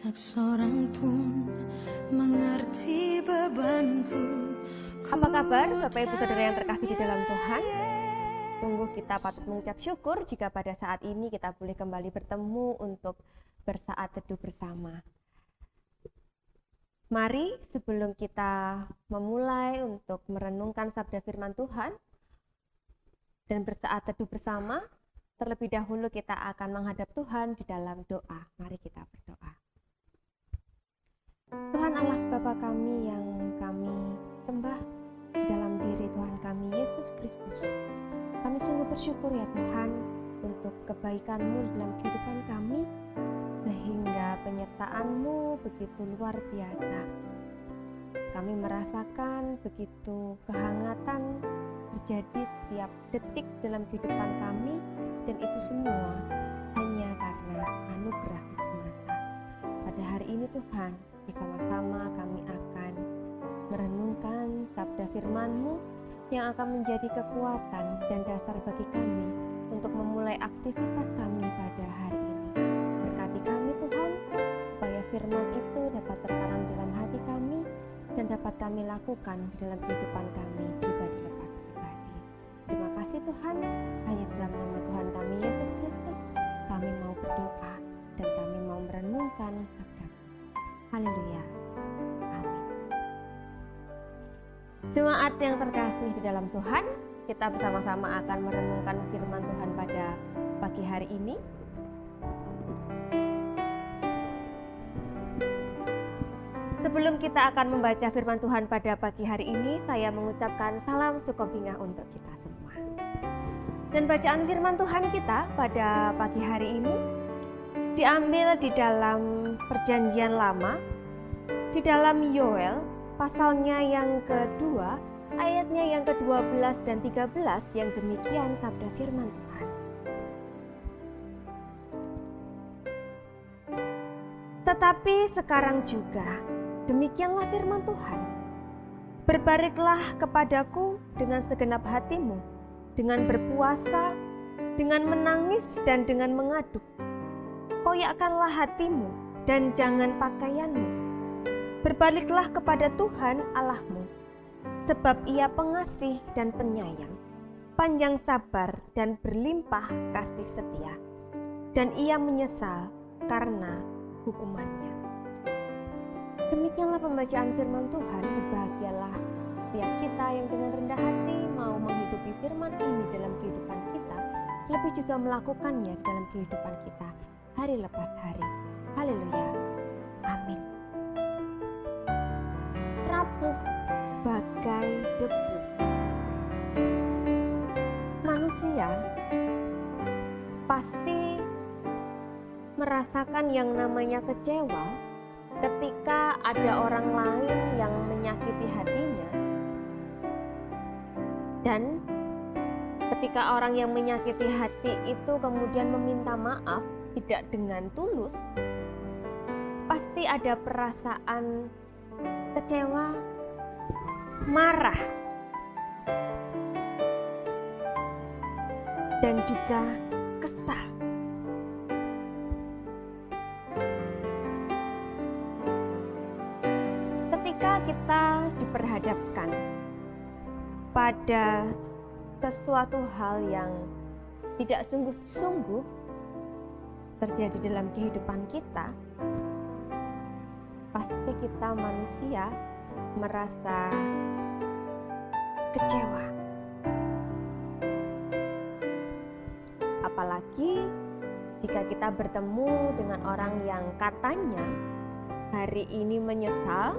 Tak seorang pun mengerti bebanku. Apa kabar Bapak Ibu Saudara yang terkasih di dalam Tuhan? Sungguh kita patut mengucap syukur jika pada saat ini kita boleh kembali bertemu untuk bersaat teduh bersama. Mari sebelum kita memulai untuk merenungkan sabda firman Tuhan dan bersaat teduh bersama, terlebih dahulu kita akan menghadap Tuhan di dalam doa. Mari kita berdoa. Tuhan Allah Bapa kami yang kami sembah di dalam diri Tuhan kami Yesus Kristus. Kami sungguh bersyukur ya Tuhan untuk kebaikan-Mu dalam kehidupan kami, sehingga penyertaan-Mu begitu luar biasa. Kami merasakan begitu kehangatan terjadi setiap detik dalam kehidupan kami, dan itu semua hanya karena anugerah-Mu semata. Pada hari ini Tuhan, bersama-sama kami akan merenungkan sabda firman-Mu yang akan menjadi kekuatan dan dasar bagi kami untuk memulai aktivitas kami pada hari ini. Berkati kami Tuhan, supaya firman itu dapat tertanam dalam hati kami dan dapat kami lakukan di dalam kehidupan kami pribadi lepas pribadi. Terima kasih Tuhan, hanya dalam nama Tuhan kami Yesus Kristus kami mau berdoa dan kami mau merenungkan sabda. Haleluya. Amin. Jemaat yang terkasih di dalam Tuhan, kita bersama-sama akan merenungkan firman Tuhan pada pagi hari ini. Sebelum kita akan membaca firman Tuhan pada pagi hari ini, saya mengucapkan salam sukobingah untuk kita semua. Dan bacaan firman Tuhan kita pada pagi hari ini diambil di dalam Perjanjian Lama, di dalam Yoel, pasalnya yang kedua, ayatnya yang ke-12 dan 13, yang demikian sabda firman Tuhan. Tetapi sekarang juga, demikianlah firman Tuhan, berbaliklah kepadaku dengan segenap hatimu, dengan berpuasa, dengan menangis dan dengan mengaduk. Koyakkanlah hatimu dan jangan pakaianmu. Berbaliklah kepada Tuhan Allahmu, sebab Ia pengasih dan penyayang, panjang sabar dan berlimpah kasih setia, dan Ia menyesal karena hukumannya. Demikianlah pembacaan firman Tuhan. Berbahagialah setiap kita yang dengan rendah hati mau menghidupi firman ini dalam kehidupan kita, lebih juga melakukannya dalam kehidupan kita hari lepas hari. Haleluya. Amin. Rapuh bagai debu. Manusia pasti merasakan yang namanya kecewa ketika ada orang lain yang menyakiti hatinya, dan ketika orang yang menyakiti hati itu kemudian meminta maaf tidak dengan tulus, pasti ada perasaan kecewa, marah, dan juga kesal. Ketika kita diperhadapkan pada sesuatu hal yang tidak sungguh-sungguh terjadi dalam kehidupan kita, pasti kita manusia merasa kecewa. Apalagi jika kita bertemu dengan orang yang katanya hari ini menyesal,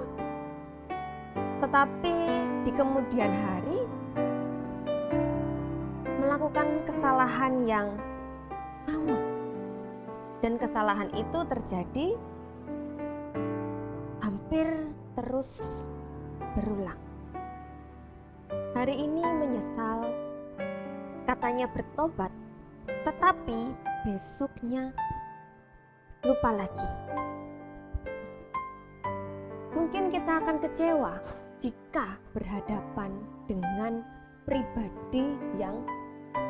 tetapi di kemudian hari melakukan kesalahan yang sama. Dan kesalahan itu terjadi hampir terus berulang. Hari ini menyesal, katanya bertobat, tetapi besoknya lupa lagi. Mungkin kita akan kecewa jika berhadapan dengan pribadi yang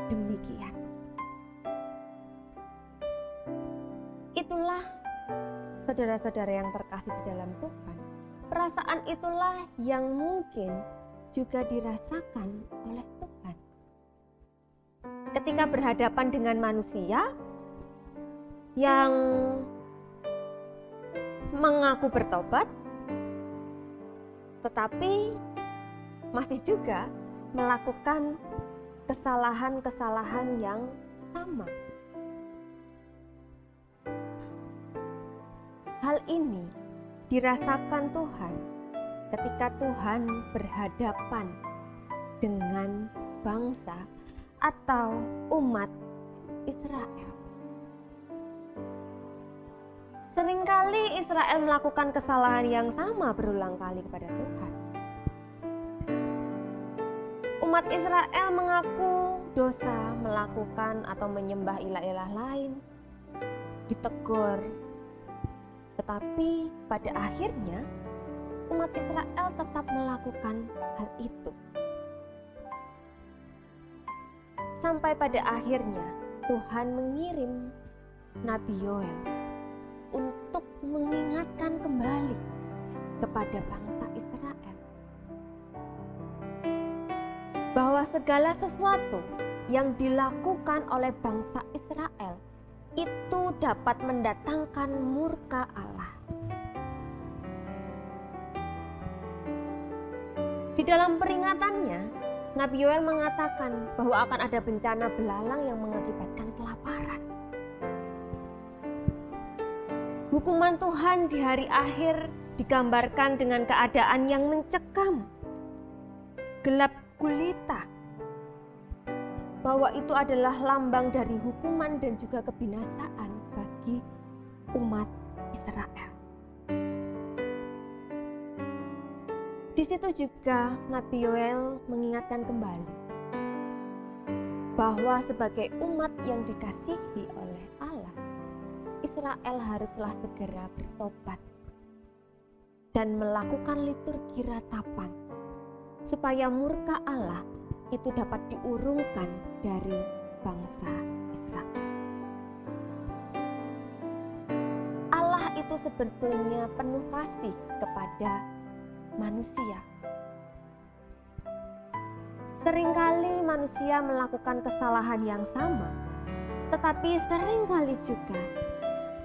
demikian. Itulah Saudara-saudara yang terkasih di dalam Tuhan, perasaan itulah yang mungkin juga dirasakan oleh Tuhan. Ketika berhadapan dengan manusia yang mengaku bertobat, tetapi masih juga melakukan kesalahan-kesalahan yang sama. Hal ini dirasakan Tuhan ketika Tuhan berhadapan dengan bangsa atau umat Israel. Seringkali Israel melakukan kesalahan yang sama berulang kali kepada Tuhan. Umat Israel mengaku dosa melakukan atau menyembah ilah-ilah lain, ditegur. Tetapi pada akhirnya umat Israel tetap melakukan hal itu. Sampai pada akhirnya Tuhan mengirim Nabi Yoel untuk mengingatkan kembali kepada bangsa Israel bahwa segala sesuatu yang dilakukan oleh bangsa Israel itu dapat mendatangkan murka Allah. Di dalam peringatannya, Nabi Yoel mengatakan bahwa akan ada bencana belalang yang mengakibatkan kelaparan. Hukuman Tuhan di hari akhir digambarkan dengan keadaan yang mencekam, gelap gulita, bahwa itu adalah lambang dari hukuman dan juga kebinasaan bagi umat Israel. Di situ juga Nabi Yoel mengingatkan kembali bahwa sebagai umat yang dikasihi oleh Allah, Israel haruslah segera bertobat dan melakukan liturgi ratapan supaya murka Allah itu dapat diurungkan dari bangsa Israel. Allah itu sebetulnya penuh kasih kepada manusia. Seringkali manusia melakukan kesalahan yang sama, tetapi seringkali juga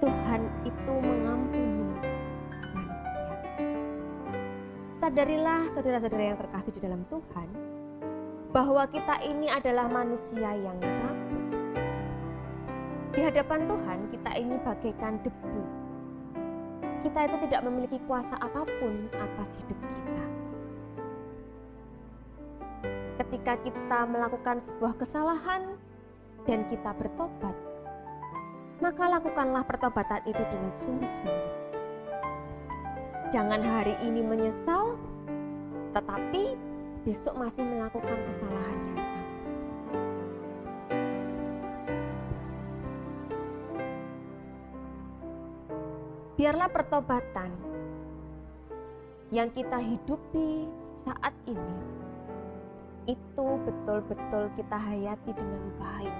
Tuhan itu mengampuni manusia. Sadarilah saudara-saudara yang terkasih di dalam Tuhan, bahwa kita ini adalah manusia yang rapuh. Di hadapan Tuhan kita ini bagaikan debu. Kita itu tidak memiliki kuasa apapun atas hidup kita. Ketika kita melakukan sebuah kesalahan dan kita bertobat, maka lakukanlah pertobatan itu dengan sungguh-sungguh. Jangan hari ini menyesal, tetapi besok masih melakukan kesalahan yang sama. Biarlah pertobatan yang kita hidupi saat ini itu betul-betul kita hayati dengan baik.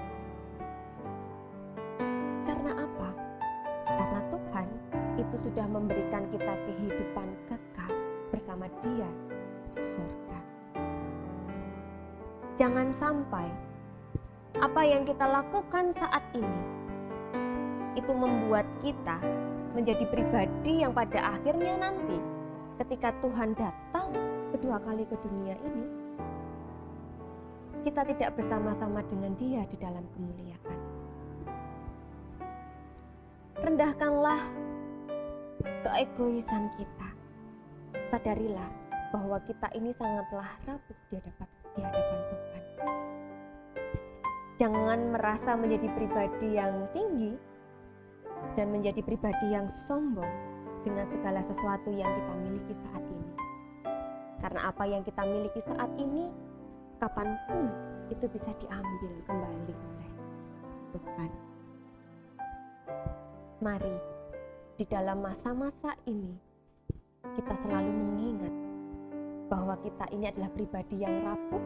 Karena apa? Karena Tuhan itu sudah memberikan kita kehidupan kekal bersama Dia di surga. Jangan sampai apa yang kita lakukan saat ini itu membuat kita menjadi pribadi yang pada akhirnya nanti ketika Tuhan datang kedua kali ke dunia ini, kita tidak bersama-sama dengan Dia di dalam kemuliaan. Rendahkanlah keegoisan kita. Sadarilah bahwa kita ini sangatlah rapuh di hadapan Tuhan. Jangan merasa menjadi pribadi yang tinggi dan menjadi pribadi yang sombong dengan segala sesuatu yang kita miliki saat ini. Karena apa yang kita miliki saat ini, kapanpun itu bisa diambil kembali oleh Tuhan. Mari di dalam masa-masa ini kita selalu mengingat bahwa kita ini adalah pribadi yang rapuh,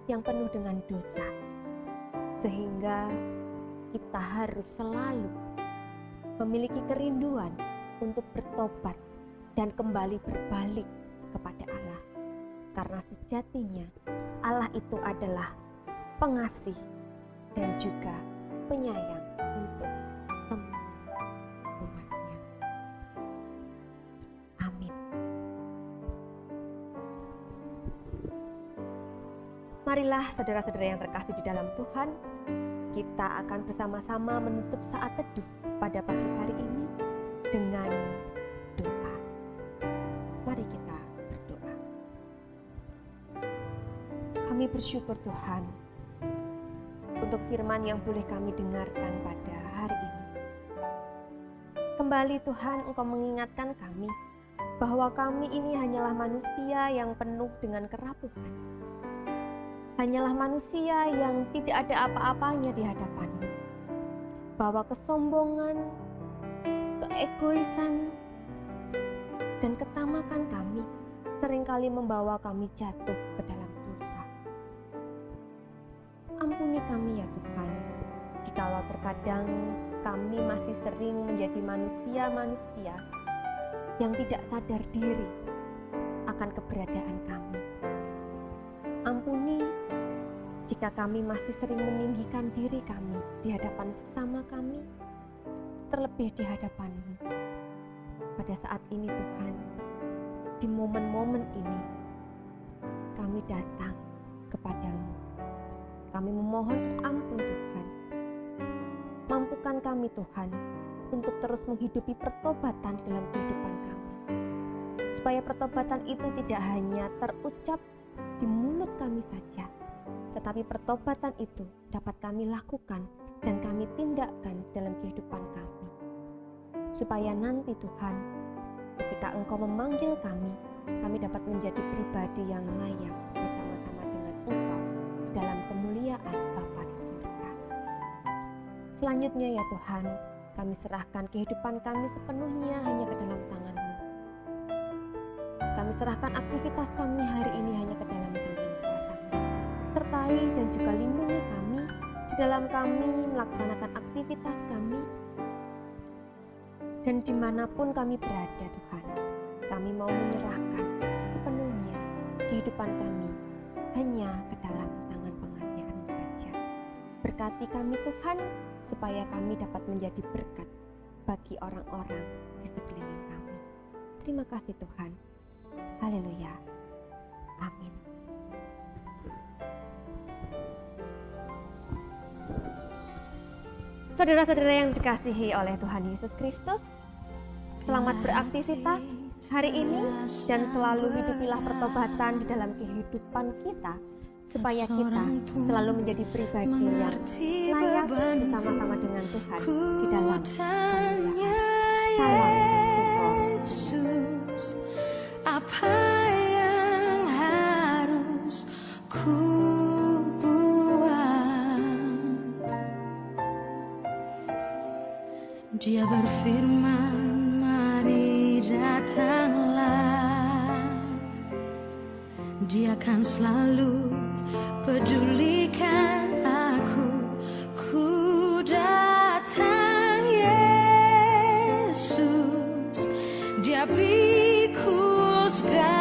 yang penuh dengan dosa, sehingga kita harus selalu memiliki kerinduan untuk bertobat dan kembali berbalik kepada Allah. Karena sejatinya Allah itu adalah pengasih dan juga penyayang untuk semua umatnya. Amin. Marilah saudara-saudara yang terkasih di dalam Tuhan, kita akan bersama-sama menutup saat teduh pada pagi hari ini dengan doa. Mari kita berdoa. Kami bersyukur Tuhan untuk firman yang boleh kami dengarkan pada hari ini. Kembali Tuhan, Engkau mengingatkan kami bahwa kami ini hanyalah manusia yang penuh dengan kerapuhan. Hanyalah manusia yang tidak ada apa-apanya di hadapan-Mu. Bahwa kesombongan, keegoisan, dan ketamakan kami seringkali membawa kami jatuh ke dalam dosa. Ampuni kami ya Tuhan, jikalau terkadang kami masih sering menjadi manusia-manusia yang tidak sadar diri akan keberadaan kami. Ampuni jika kami masih sering meninggikan diri kami di hadapan sesama kami, terlebih di hadapan-Mu. Pada saat ini Tuhan, di momen-momen ini, kami datang kepada-Mu. Kami memohon ampun Tuhan. Mampukan kami Tuhan untuk terus menghidupi pertobatan dalam kehidupan kami. Supaya pertobatan itu tidak hanya terucap di mulut kami saja, tetapi pertobatan itu dapat kami lakukan dan kami tindakkan dalam kehidupan kami. Supaya nanti Tuhan, ketika Engkau memanggil kami dapat menjadi pribadi yang layak bersama-sama dengan Engkau di dalam kemuliaan Bapa di surga. Selanjutnya ya Tuhan, kami serahkan kehidupan kami sepenuhnya hanya ke dalam tangan-Mu. Kami serahkan aktivitas kami hari ini hanya ke dalam tangan kuasa-Mu. Sertai dan juga lindungi kami di dalam kami melaksanakan aktivitas kami. Dan dimanapun kami berada Tuhan, kami mau menyerahkan sepenuhnya kehidupan kami hanya ke dalam tangan pengasihan-Mu saja. Berkati kami Tuhan, supaya kami dapat menjadi berkat bagi orang-orang di sekeliling kami. Terima kasih Tuhan. Haleluya. Amin. Saudara-saudara yang dikasihi oleh Tuhan Yesus Kristus, selamat beraktivitas hari ini dan selalu hidupilah pertobatan di dalam kehidupan kita, supaya kita selalu menjadi pribadi yang layak bersama-sama dengan Tuhan di dalam kemuliaan. Salam Yesus. Apa yang harus ku buat? Dia berfirman, mari datanglah. Dia akan selalu pedulikan aku. Ku datang Yesus, Dia pikul segala